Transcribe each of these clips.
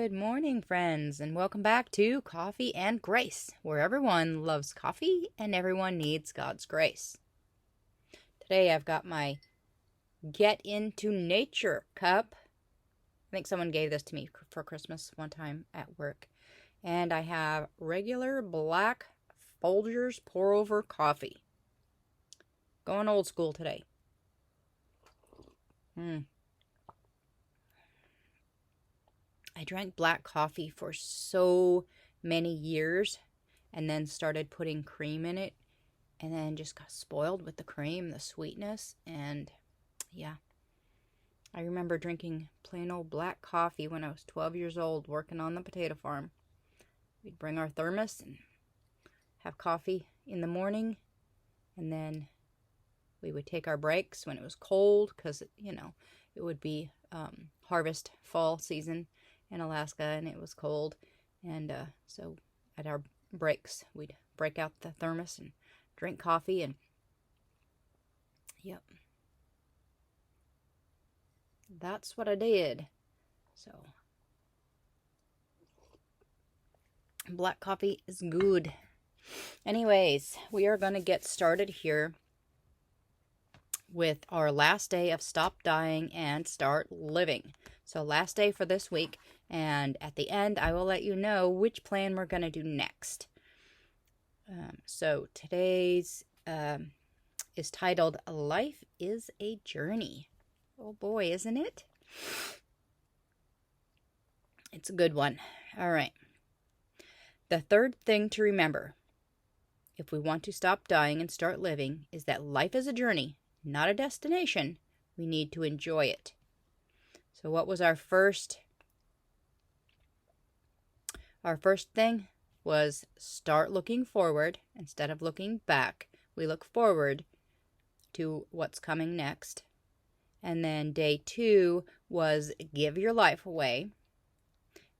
Good morning, friends, and welcome back to Coffee and Grace, where everyone loves coffee and everyone needs God's grace. Today I've got my Get Into Nature cup. I think someone gave this to me for Christmas one time at work. And I have regular black Folgers pour-over coffee. Going old school today. I drank black coffee for so many years and then started putting cream in it and then just got spoiled with the cream, the sweetness, and yeah. I remember drinking plain old black coffee when I was 12 years old working on the potato farm. We'd bring our thermos and have coffee in the morning, and then we would take our breaks when it was cold because, it would be harvest fall season in Alaska, and it was cold, and so at our breaks we'd break out the thermos and drink coffee, and yep, that's what I did. So black coffee is good. Anyways, we are going to get started here with our last day of Stop Dying and Start Living. So last day for this week, and at the end I will let you know which plan we're going to do next. So today's is titled Life is a Journey. Oh boy, isn't it? It's a good one. All right. The third thing to remember, if we want to stop dying and start living, is that life is a journey, not a destination. We need to enjoy it. So what was our first thing was start looking forward instead of looking back. We look forward to what's coming next. And then day 2 was give your life away.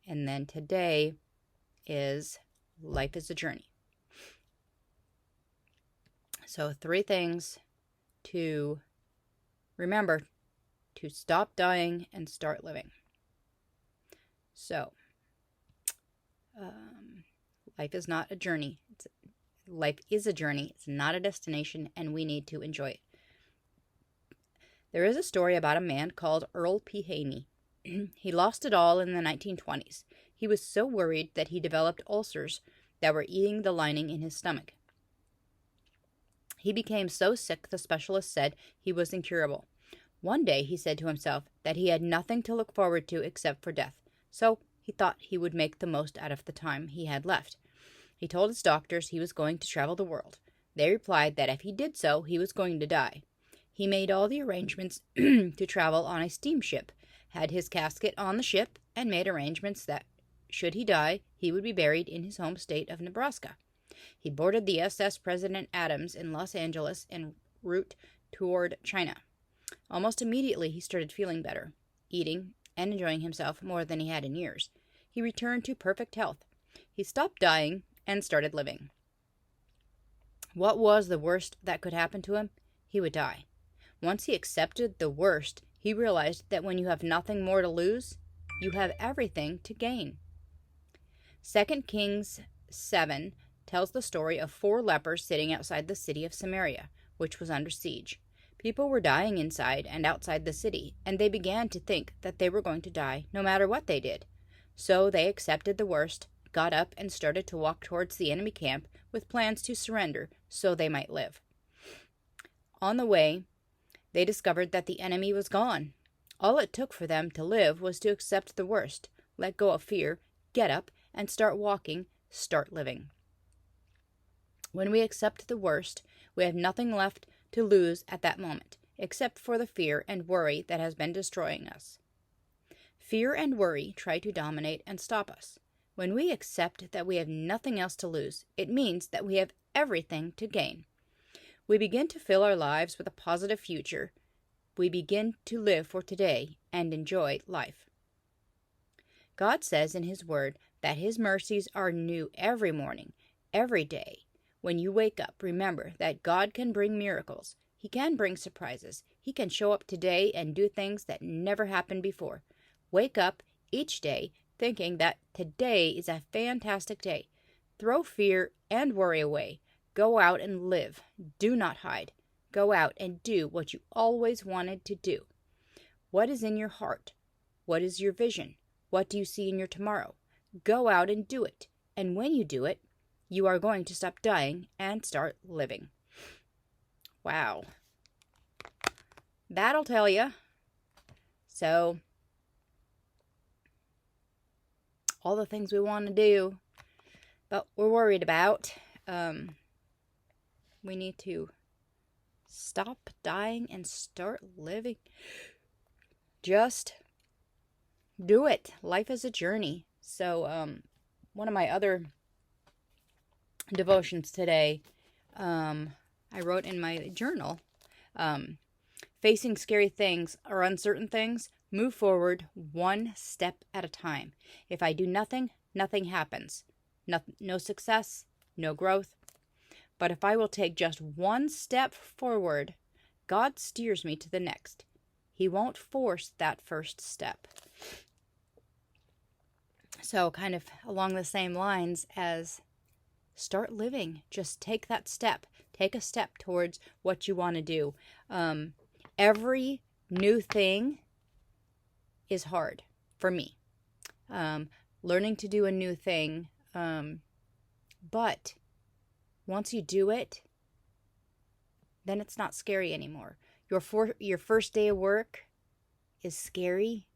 And then today is life is a journey. So 3 things to remember to stop dying and start living. So, life is not a journey. Life is a journey. It's not a destination, and we need to enjoy it. There is a story about a man called Earl P. Haney. He lost it all in the 1920s. He was so worried that he developed ulcers that were eating the lining in his stomach. He became so sick the specialist said he was incurable. One day he said to himself that he had nothing to look forward to except for death, so he thought he would make the most out of the time he had left. He told his doctors he was going to travel the world. They replied that if he did so, he was going to die. He made all the arrangements to travel on a steamship, had his casket on the ship, and made arrangements that, should he die, he would be buried in his home state of Nebraska. He boarded the SS President Adams in Los Angeles en route toward China. Almost immediately he started feeling better, eating and enjoying himself more than he had in years. He returned to perfect health. He stopped dying and started living. What was the worst that could happen to him? He would die. Once he accepted the worst, he realized that when you have nothing more to lose, you have everything to gain. 2 Kings 7 tells the story of 4 lepers sitting outside the city of Samaria, which was under siege. People were dying inside and outside the city, and they began to think that they were going to die no matter what they did. So they accepted the worst, got up, and started to walk towards the enemy camp with plans to surrender so they might live. On the way, they discovered that the enemy was gone. All it took for them to live was to accept the worst, let go of fear, get up, and start walking, start living. When we accept the worst, we have nothing left to lose at that moment, except for the fear and worry that has been destroying us. Fear and worry try to dominate and stop us. When we accept that we have nothing else to lose, it means that we have everything to gain. We begin to fill our lives with a positive future. We begin to live for today and enjoy life. God says in His Word that His mercies are new every morning, every day. When you wake up, remember that God can bring miracles. He can bring surprises. He can show up today and do things that never happened before. Wake up each day thinking that today is a fantastic day. Throw fear and worry away. Go out and live. Do not hide. Go out and do what you always wanted to do. What is in your heart? What is your vision? What do you see in your tomorrow? Go out and do it. And when you do it, you are going to stop dying and start living. Wow. That'll tell you. So, all the things we want to do, but we're worried about, we need to stop dying and start living. Just do it. Life is a journey. So, one of my other devotions today, I wrote in my journal, facing scary things or uncertain things, move forward one step at a time. If I do nothing, nothing happens. No success, no growth. But if I will take just one step forward, God steers me to the next. He won't force that first step. So kind of along the same lines as start living. Just take that step. Take a step towards what you want to do. Every new thing is hard for me. Learning to do a new thing. But once you do it, then it's not scary anymore. Your first day of work is scary,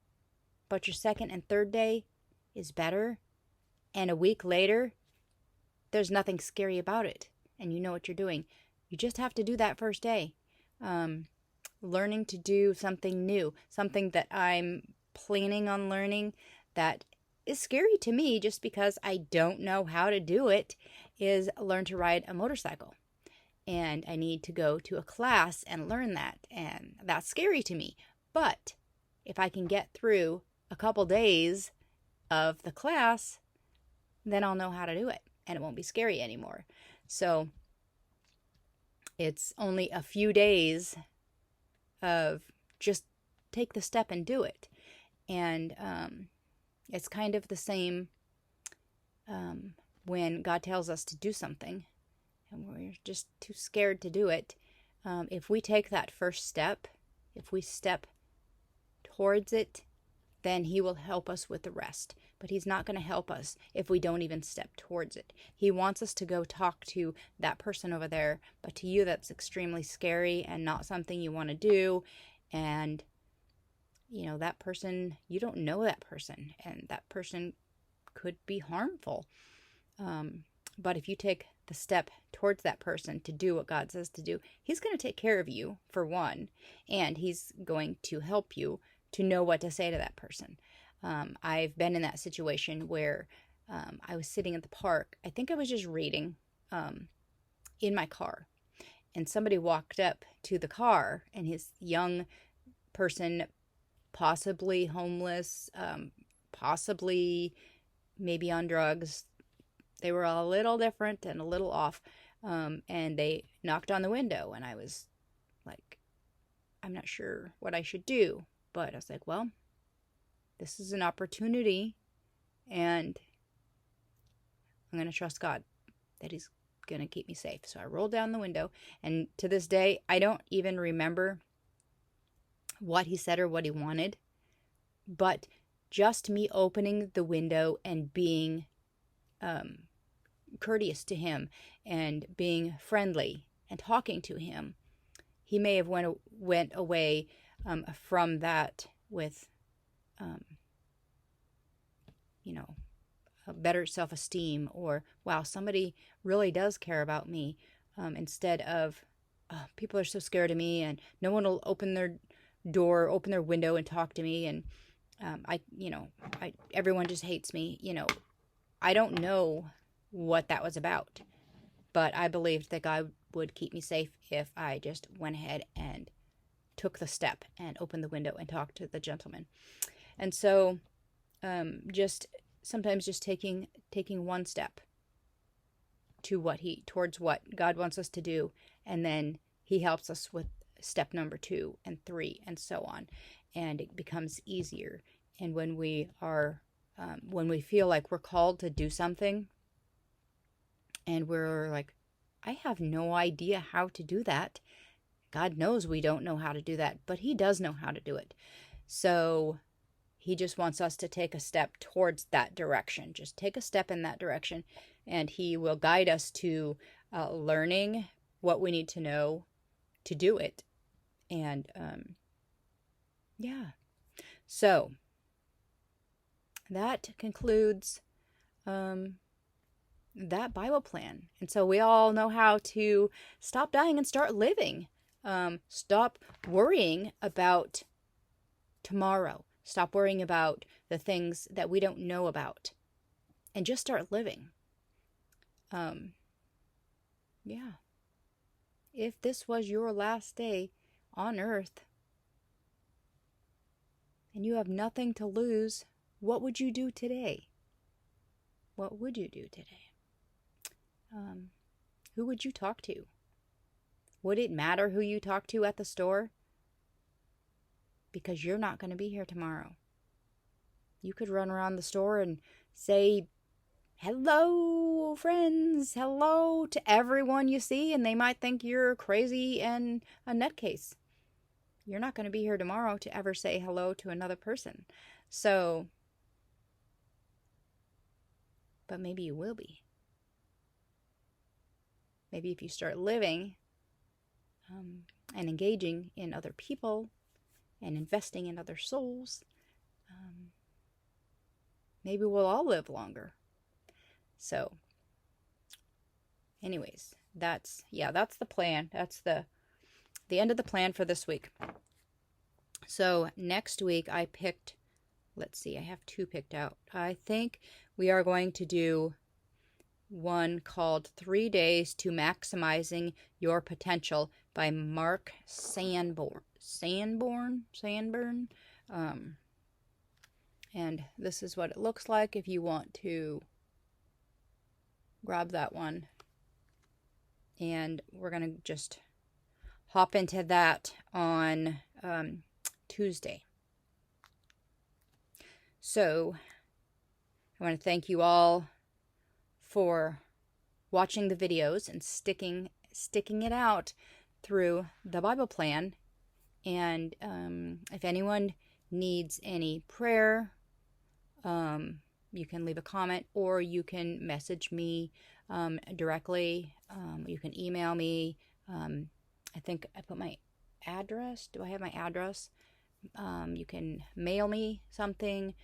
but your second and third day is better. And a week later, there's nothing scary about it. And you know what you're doing. You just have to do that first day. Learning to do something new, something that I'm planning on learning that is scary to me just because I don't know how to do it, is learn to ride a motorcycle. And I need to go to a class and learn that. And that's scary to me. But if I can get through a couple days of the class, then I'll know how to do it. And it won't be scary anymore. So it's only a few days of just take the step and do it. And it's kind of the same when God tells us to do something and we're just too scared to do it. If we take that first step, if we step towards it, then He will help us with the rest. But He's not going to help us if we don't even step towards it. He wants us to go talk to that person over there, but to you that's extremely scary and not something you want to do. And, you know, that person, you don't know that person, and that person could be harmful. But if you take the step towards that person to do what God says to do, He's going to take care of you, for one, and He's going to help you to know what to say to that person. I've been in that situation where I was sitting at the park. I think I was just reading in my car, and somebody walked up to the car, and his young person, possibly homeless, possibly maybe on drugs. They were a little different and a little off, and they knocked on the window, and I was like, I'm not sure what I should do, but I was like, well, this is an opportunity, and I'm going to trust God that He's going to keep me safe. So I rolled down the window, and to this day, I don't even remember what he said or what he wanted, but just me opening the window and being courteous to him and being friendly and talking to him, he may have went away from that with a better self-esteem, or wow, somebody really does care about me, instead of people are so scared of me and no one will open their window and talk to me, and everyone just hates me. I don't know what that was about, but I believed that God would keep me safe if I just went ahead and took the step and opened the window and talked to the gentleman. And so sometimes just taking one step towards what God wants us to do, and then He helps us with step number 2 and 3 and so on, and it becomes easier. And when we are when we feel like we're called to do something and we're like, I have no idea how to do that. God knows we don't know how to do that, but He does know how to do it. So He just wants us to take a step towards that direction. Just take a step in that direction, and He will guide us to learning what we need to know to do it. And yeah. So that concludes that Bible plan. And so we all know how to stop dying and start living. Stop worrying about tomorrow. Stop worrying about the things that we don't know about. And just start living. Yeah. If this was your last day on earth and you have nothing to lose, what would you do today? What would you do today? Who would you talk to? Would it matter who you talk to at the store? Because you're not going to be here tomorrow. You could run around the store and say, hello, friends, hello to everyone you see, and they might think you're crazy and a nutcase. You're not going to be here tomorrow to ever say hello to another person. So, but maybe you will be. Maybe if you start living and engaging in other people and investing in other souls, maybe we'll all live longer. So, anyways, that's the plan. That's the end of the plan for this week. So next week I picked, let's see, I have 2 picked out. I think we are going to do one called 3 Days to Maximizing Your Potential by Mark Sanborn. And this is what it looks like if you want to grab that one. And we're going to just hop into that on Tuesday. So I want to thank you all for watching the videos and sticking it out through the Bible plan. And if anyone needs any prayer, you can leave a comment, or you can message me directly. You can email me. I think I put my address. Do I have my address? You can mail me something.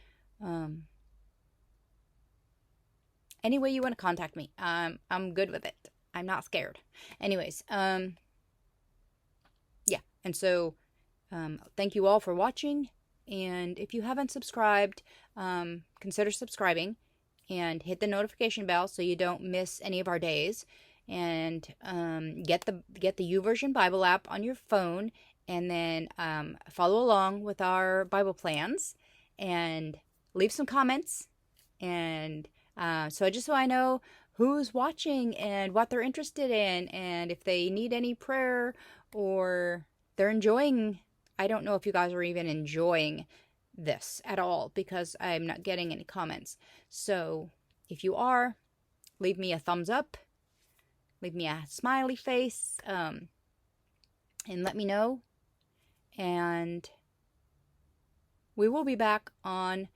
Any way you want to contact me. I'm good with it. I'm not scared. Anyways, yeah. And so, thank you all for watching. And if you haven't subscribed, consider subscribing and hit the notification bell so you don't miss any of our days. And get the YouVersion Bible App on your phone, and then follow along with our Bible plans and leave some comments. And so I know who's watching and what they're interested in, and if they need any prayer or they're enjoying. I don't know if you guys are even enjoying this at all because I'm not getting any comments. So if you are, leave me a thumbs up, leave me a smiley face, and let me know. And we will be back on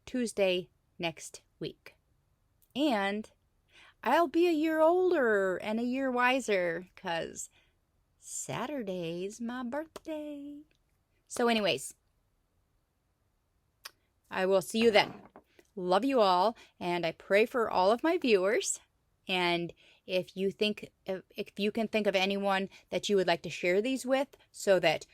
Tuesday next week. And I'll be a year older and a year wiser because Saturday's my birthday. So anyways, I will see you then. Love you all, and I pray for all of my viewers. And if you can think of anyone that you would like to share these with, so that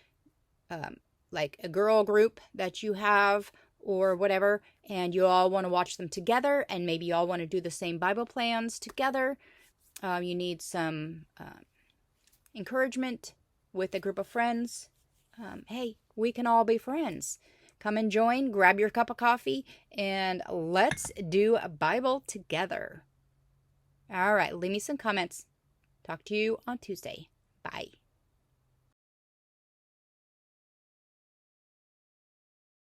like a girl group that you have or whatever, and you all want to watch them together, and maybe you all want to do the same Bible plans together, you need some encouragement with a group of friends, hey, we can all be friends. Come and join, grab your cup of coffee, and let's do a Bible together. All right, leave me some comments. Talk to you on Tuesday. Bye.